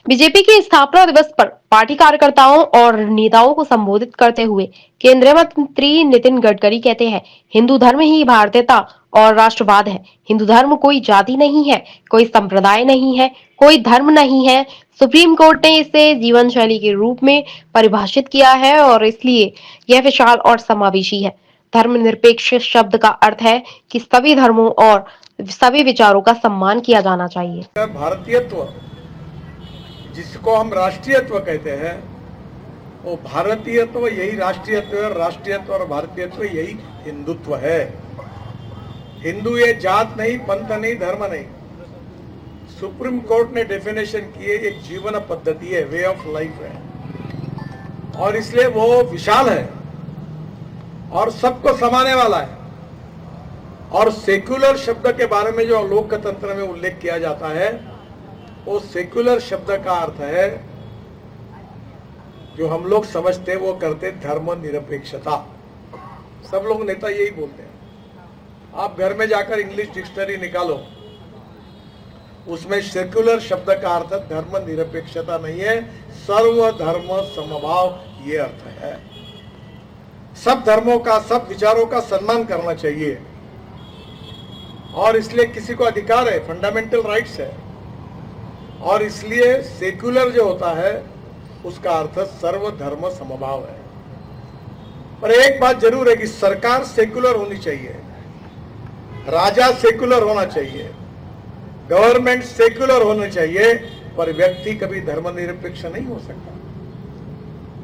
BJP के स्थापना दिवस पर पार्टी कार्यकर्ताओं और नेताओं को संबोधित करते हुए केंद्रीय मंत्री नितिन गडकरी कहते हैं, हिंदू धर्म ही भारतीयता और राष्ट्रवाद है। हिंदू धर्म कोई जाति नहीं है, कोई संप्रदाय नहीं है, कोई धर्म नहीं है। सुप्रीम कोर्ट ने इसे जीवन शैली के रूप में परिभाषित किया है और इसलिए यह विशाल और समावेशी है। धर्मनिरपेक्ष शब्द का अर्थ है कि सभी धर्मों और सभी विचारों का सम्मान किया जाना चाहिए। भारतीयत्व, जिसको हम राष्ट्रीयत्व कहते हैं, वो भारतीयत्व यही राष्ट्रीयत्व है, राष्ट्रीयत्व और भारतीयत्व यही हिंदुत्व है। हिंदू ये जात नहीं, पंथ नहीं, धर्म नहीं। सुप्रीम कोर्ट ने डेफिनेशन की है, एक जीवन पद्धति है, वे ऑफ लाइफ है, और इसलिए वो विशाल है और सबको समाने वाला है। और सेक्युलर शब्द के बारे में जो लोकतंत्र में उल्लेख किया जाता है, वो सेक्युलर शब्द का अर्थ है, जो हम लोग समझते वो करते धर्मनिरपेक्षता। सब लोग नेता यही बोलते हैं। आप घर में जाकर इंग्लिश डिक्शनरी निकालो, उसमें सेक्युलर शब्द का अर्थ धर्मनिरपेक्षता नहीं है, सर्वधर्म समभाव ये अर्थ है। सब धर्मों का, सब विचारों का सम्मान करना चाहिए, और इसलिए किसी को अधिकार है, फंडामेंटल राइट्स है। और इसलिए सेक्युलर जो होता है उसका अर्थ सर्वधर्म समभाव है। पर एक बात जरूर है कि सरकार सेक्युलर होनी चाहिए, राजा सेक्युलर होना चाहिए, गवर्नमेंट सेक्युलर होना चाहिए, पर व्यक्ति कभी धर्मनिरपेक्ष नहीं हो सकता।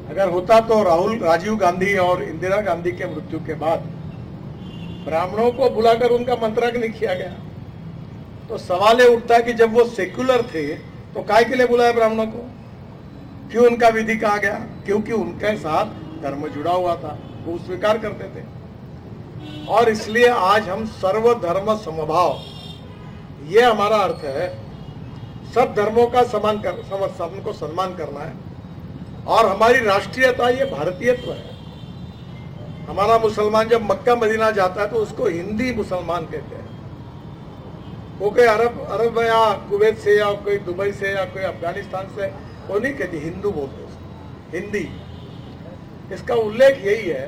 अगर होता तो राजीव गांधी और इंदिरा गांधी के मृत्यु के बाद ब्राह्मणों को बुलाकर उनका मंत्राग्नि किया गया। तो सवाल ये उठता है कि जब वो सेक्युलर थे तो काय के लिए बुलाया ब्राह्मणों को? क्यों उनका विधि कहा गया? क्योंकि उनके साथ धर्म जुड़ा हुआ था, वो स्वीकार करते थे। और इसलिए आज हम सर्वधर्म समभाव, ये हमारा अर्थ है, सब धर्मों का सबको सम्मान करना है। और हमारी राष्ट्रीयता ये भारतीयत्व है। हमारा मुसलमान जब मक्का मदीना जाता है तो उसको हिंदी मुसलमान कहते हैं। वो कोई अरब या कुवैत से या कोई दुबई से या कोई अफगानिस्तान से वो नहीं कहती, हिंदू बोलते उसको, हिंदी। इसका उल्लेख यही है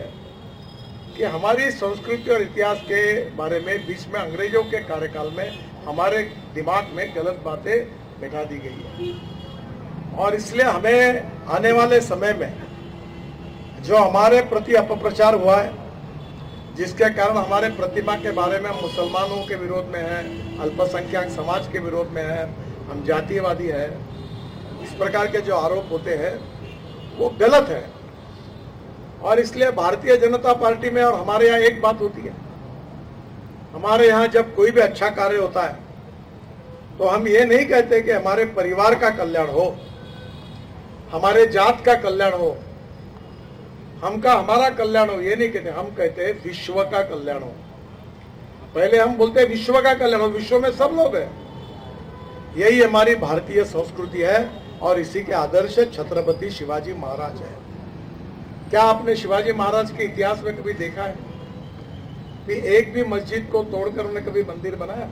कि हमारी संस्कृति और इतिहास के बारे में बीच में अंग्रेजों के कार्यकाल में हमारे दिमाग में गलत बातें बैठा दी गई है। और इसलिए हमें आने वाले समय में जो हमारे प्रति अपप्रचार हुआ है, जिसके कारण हमारे प्रतिमा के बारे में हम मुसलमानों के विरोध में हैं, अल्पसंख्यक समाज के विरोध में हैं, हम जातीयवादी हैं, इस प्रकार के जो आरोप होते हैं वो गलत है। और इसलिए भारतीय जनता पार्टी में और हमारे यहाँ एक बात होती है, हमारे यहाँ जब कोई भी अच्छा कार्य होता है तो हम ये नहीं कहते कि हमारे परिवार का कल्याण हो, हमारे जात का कल्याण हो, हमारा कल्याण हो, ये नहीं कहते। हम कहते हैं विश्व का कल्याण हो। पहले हम बोलते हैं विश्व का कल्याण हो, विश्व में सब लोग हैं। यही हमारी भारतीय संस्कृति है और इसी के आदर्श छत्रपति शिवाजी महाराज है। क्या आपने शिवाजी महाराज के इतिहास में कभी देखा है कि एक भी मस्जिद को तोड़कर उन्होंने कभी मंदिर बनाया?